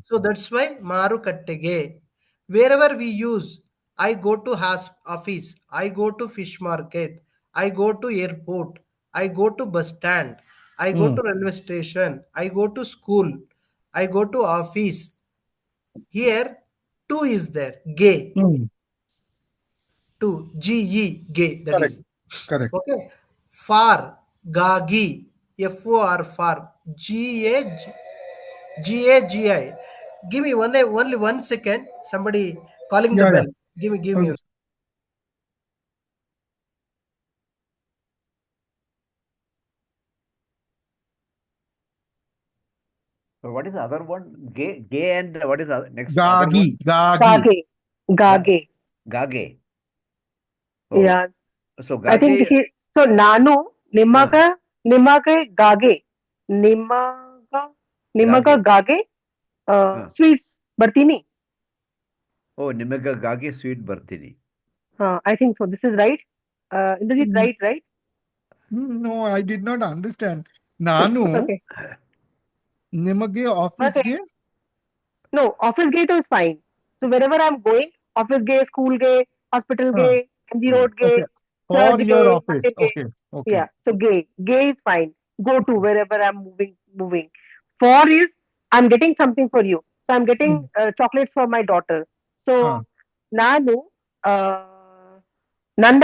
ಸೊ ದಟ್ಸ್ ವೈ ಮಾರುಕಟ್ಟೆಗೆ. Wherever we use I go to office, I go to fish market, I go to airport, I go to bus stand, I go to railway station, I go to school, I go to office. Here, to is there, gay. To, G-E, gay. That Correct. is. Correct. Okay. Far, gagi, F-O-R, far, G-A-G-I. Give me only 1 second. Somebody calling the bell. Give me. So what is the other one? Gay and what is the next? Gagi. Gage. Oh. Yeah. So I think so. Nanu nimaga gage. Nimaga gage. Sweets bartini. Oh, nimaga gage sweet bartini. I think so. This is right. Indrajit, right? No, I did not understand. Nanu. Okay. ನಿಮಗೆ ಆಫೀಸ್ಗೆ? No, office gate is fine. So wherever I'm going, office gay, school gay, hospital Huh. gay, MG road gay, Okay. For church your gay, office. market gay. Okay. Okay. Yeah, so gay is fine. Go to wherever I'm moving. For is I'm getting something for you. So I'm getting chocolates for my daughter. So ನಾನು ನನ್ನ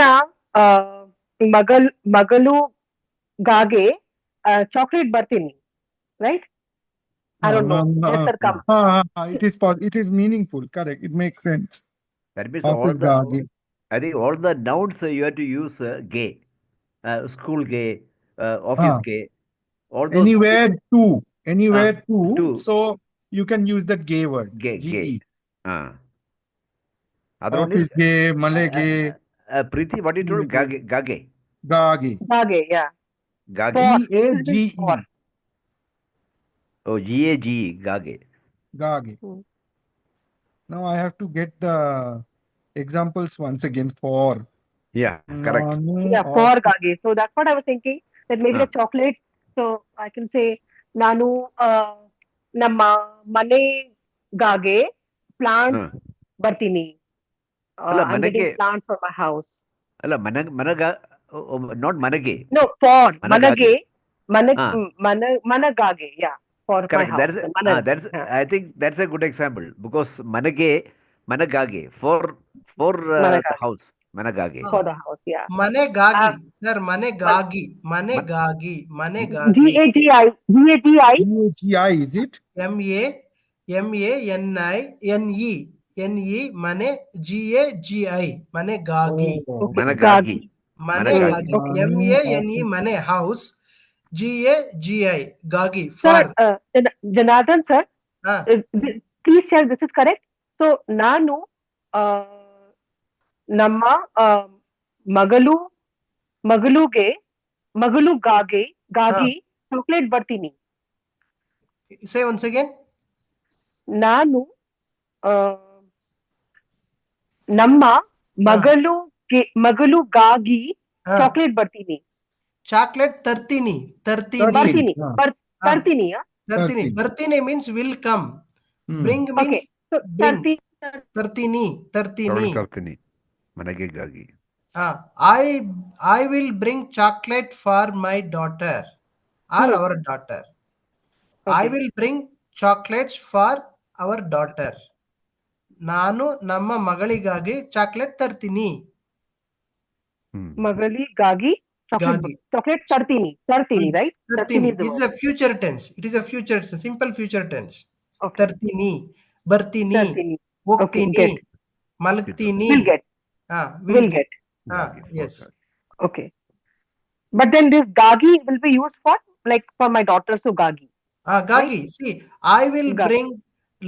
ಮಗಳುಗಾಗೆ chocolate ಬರ್ತೀನಿ, right? I don't know. Yes, sir, come. It is meaningful. Correct. It makes sense. That means Office gage. I think all the nouns you have to use gay, school gay, office gay. All those Anywhere to. So you can use that gay word. Gay. Office gay, Malay gay. Preeti, what you told? Gage. Gage, yeah. Gage. Gage. Oh, Gage. Gage. Now I have to get the examples once again for. Yeah, correct. Yeah, for gage. So that's what I was thinking. That maybe the chocolate. So I can say, ನಾನು ನಮ್ಮ ಮನೆಗಾಗೆ plants ಬರ್ತೀನಿ. I'm getting plants for my house. ಅಲ್ಲ ಮನಗ not manage. No, for manage. Managage, yeah. For correct. My house. I think that's a good example because managage for the house. Managage. For the house, yeah. Manegagi, sir, manegagi. G-A-G-I, is it? M-A-N-I-N-E. Mane, G-A-G-I. Manegagi. Managagi. Manegagi. M-A-N-E, mane, house. G-A-G-I. Gagi. Sir, Janardhan, sir, please share this is correct. So, ನಾನು ನಮ್ಮ ಮಗಳುಗಾಗಿ chocolate ಬರ್ತೀನಿ. Say once again. ನಾನು ನಮ್ಮ ಮಗಳುಗಾಗಿ chocolate ಬರ್ತೀನಿ. Chocolate ತರ್ತೀನಿ. ಬರ್ತೀನಿ means will come. Bring means ತರ್ತೀನಿ. ಮನೆಗಾಗಿ. I will bring chocolate for my daughter or our daughter. I will bring chocolates for our daughter. ನಾನು ನಮ್ಮ ಮಗಳಿಗಾಗಿ ಚಾಕ್ಲೇಟ್ ತರ್ತೀನಿ. ಮಗಳಿಗಾಗಿ chocolate ತರ್ತೀನಿ, right? It is a future tense. Simple future tense. ತರ್ತೀನಿ, ಬರ್ತೀನಿ, ಹೋಗ್ತೀನಿ, ಮಲಗ್ತೀನಿ. Will get. Yes. Okay. But then this gagi will be used for like for my daughter, so gagi. Gagi. Right? See, I will bring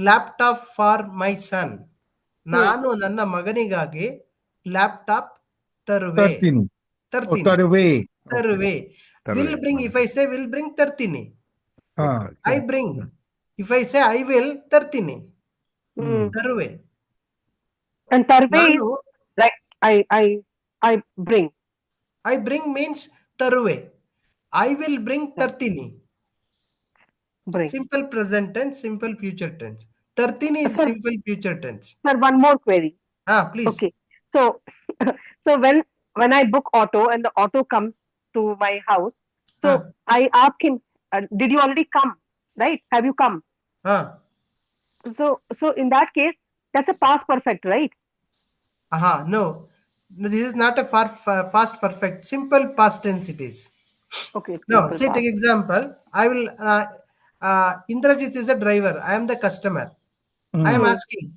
laptop for my son. ನಾನು ನನ್ನ ಮಗನಿಗಾಗಿ laptop ತರುವೆ. Will bring, if I say will bring, ತರ್ತೀನಿ. I bring. If I say I will, ತರ್ತೀನಿ. ತರುವೆ. And tarve is like I bring. I bring means Taruve. I will bring ತರ್ತೀನಿ. Simple present tense, simple future tense. ತರ್ತೀನಿ is simple future tense. Sir, one more query. Please. Okay. So when I book auto and the auto comes to my house, so I ask him, did you already come? Right? Have you come? So in that case, that's a past perfect, right? No, this is not a past perfect. Simple past tense it is. Okay. No, say take example. I will. Indrajit is a driver. I am the customer. I am asking.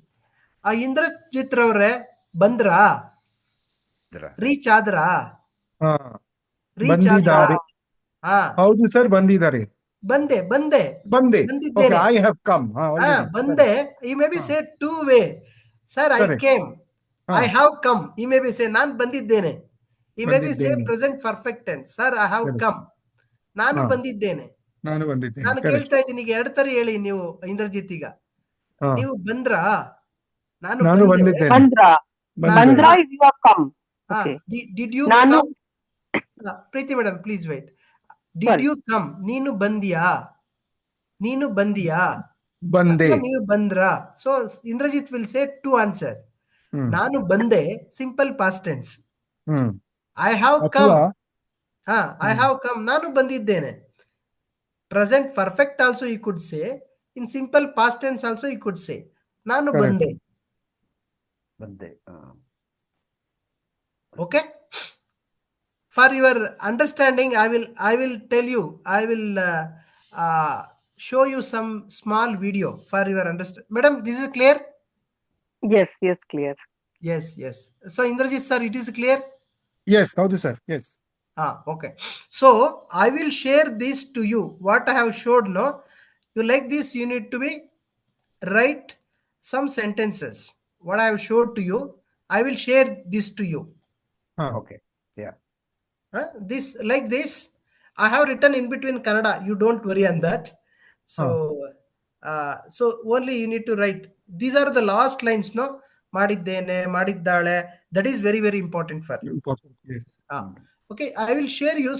Indrajit ravre bandra? Reach adra? Reach adra? How do sir bandidare? Bande. Okay, I have come. Bande. He maybe say two way. Sir, I came. I have come. He may be say ನಾನು ಬಂದಿದ್ದೇನೆ. He may be say present perfect tense. Sir, I have come. ನಾನು ಬಂದಿದ್ದೇನೆ. ನಾನು ಕೇಳ್ತಾ ಇದ್ದೀನಿ, ಈಗ ಎರಡು ತರ ಹೇಳಿ ನೀವು ಇಂದ್ರಜಿತ್. ಈಗ ನೀವು ಬಂದ್ರಾ? ನಾನು ಬಂದಿದ್ದೇನೆ. ಬಂದ್ರಾ if you have come. Did you come? Preeti madam, please wait. Did you come? ನೀನು ಬಂದಿಯಾ? ಬಂದೆ. ನೀವು ಬಂದ್ರಾ? So Indrajit will say two answer. ನಾನು ಬಂದೆ simple past tense. I have come. I have come, ನಾನು ಬಂದಿದ್ದೇನೆ. Present perfect also you could say, in simple past tense also you could say ನಾನು ಬಂದೆ. Okay, for your understanding, I will tell you, I will show you some small video for your understanding. Madam, this is clear? Yes, clear. Yes. So Indrajit sir, it is clear? Yes, howdu sir? Yes. Okay. So I will share this to you, what I have showed. No, you like this, you need to be write some sentences what I have showed to you. I will share this to you. Okay. Yeah. This like this I have written in between Kannada, you don't worry on that. So so only you need to write, these are the last lines, no? ಮಾಡಿದ್ದೇನೆ, ಮಾಡಿದ್ದಾಳೆ, that is very very important for you. Important, yes. Okay, I will share you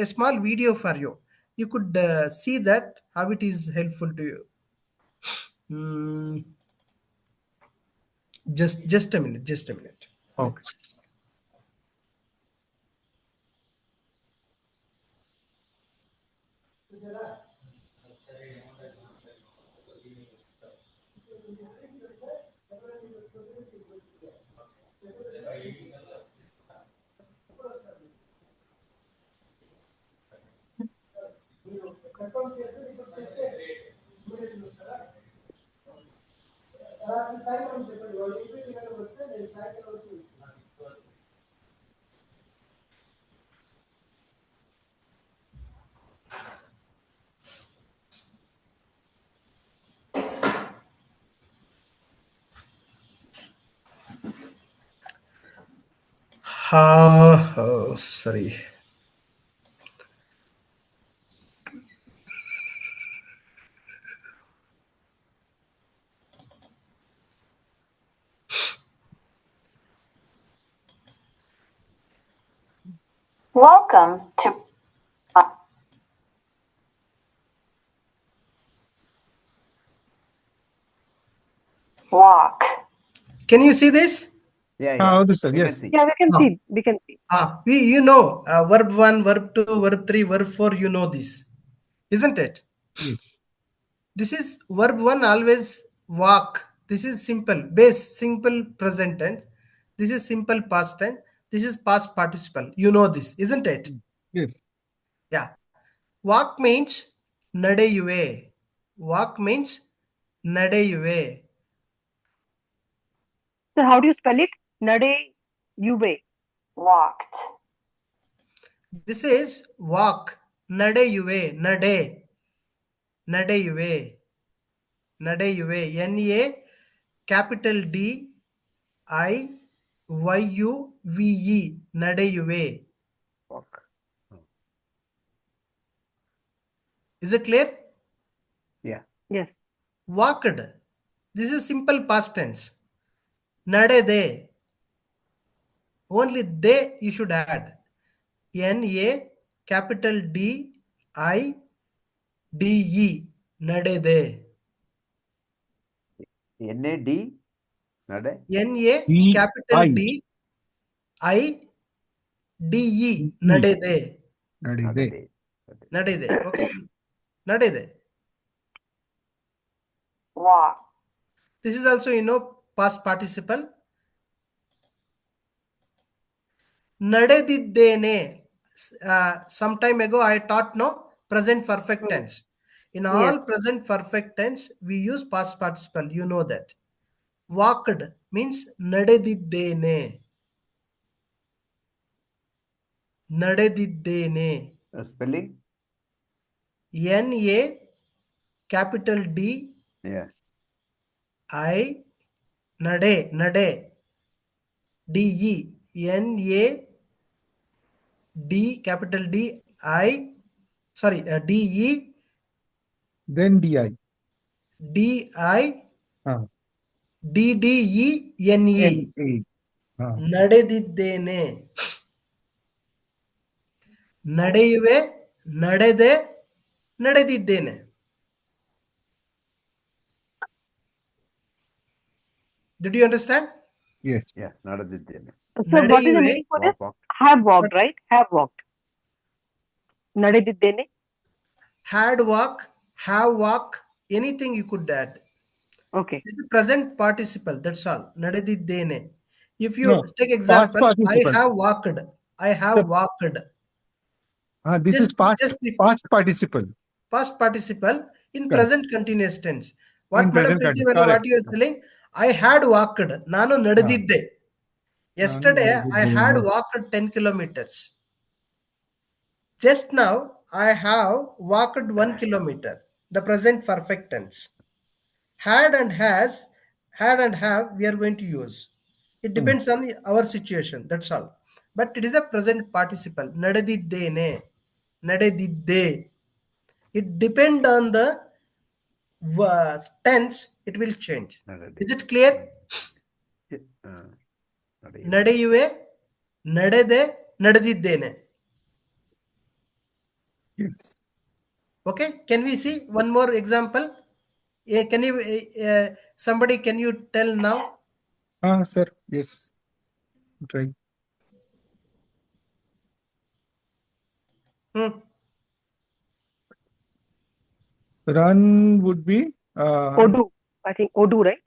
a small video for you. You could see that how it is helpful to you. Just a minute. Okay. Sorry. Welcome to walk. Can you see this? Yeah. Howdu sir? We Yes. can see. Yeah, we can see. You know verb 1, verb 2, verb 3, verb 4, you know this, isn't it? Yes. This is verb 1, always walk. This is simple base, simple present tense. This is simple past tense. This is past participle. You know this, isn't it? Yes. Yeah. Walk means nadeyuve. Walk means nadeyuve. So how do you spell it? Nadeyuve. Walked. This is walk. Nadeyuve. Nadeyuve. NA capital DIYUVE. Nadeyuve. Walk. Is it clear? Yeah. Yes. Walked. This is simple past tense. Nadede. Only they you should add. NA capital DIDE. Nadede. NAD. Nade. NA capital DIDE. Nadede. Nadede. Okay. Nadede. Walk. This is also, past participle. Nadediddene. Some time ago I taught present perfect tense. In all present perfect tense we use past participle. You know that. Walked means nadediddene. Nadediddene. Spelling? NA capital D. Yeah. I nade DE. NA D capital D I sorry DE Then DI. DI DDENE. ನಡೆದಿದ್ದೇನೆ. ನಡೆಯುವೆ, ನಡೆದೆ, ನಡೆದಿದ್ದೇನೆ. Did you understand? Yes. Yeah, ನಡೆದಿದ್ದೇನೆ. So what is the ನಡೆಯುವೆ. meaning for this? Walk. Have walked, right? Have walked. ನಡೆದಿದ್ದೇನೆ. Had walk, have walk, anything you could add. Okay. This is present participle, that's all. ನಡೆದಿದ್ದೇನೆ. If you No, take past example, I participle. have walked. I have Sir. walked. This is past if- past participle. Past participle in Correct. present continuous tense. What In Madam present Priti, continuous, what correct. you are telling? I had walked. ನಾನು ನಡೆದಿದ್ದೆ. Yesterday I had walked 10 kilometers. Just now I have walked 1 kilometer. The present perfect tense. Had and has, had and have we are going to use. It depends on our situation, that's all. But it is a present participle. ನಡೆದಿದ್ದೇನೆ, ನಡೆದಿದ್ದೆ. It depend on the tense, it will change. Is it clear? ನಡೆಯುವೆ, ನಡೆದೆ, ನಡೆದಿದ್ದೇನೆ. Yes. Okay, can we see one more example? Can you somebody, can you tell now? Sir, yes. Try. Run would be Odu. I think Odu, right?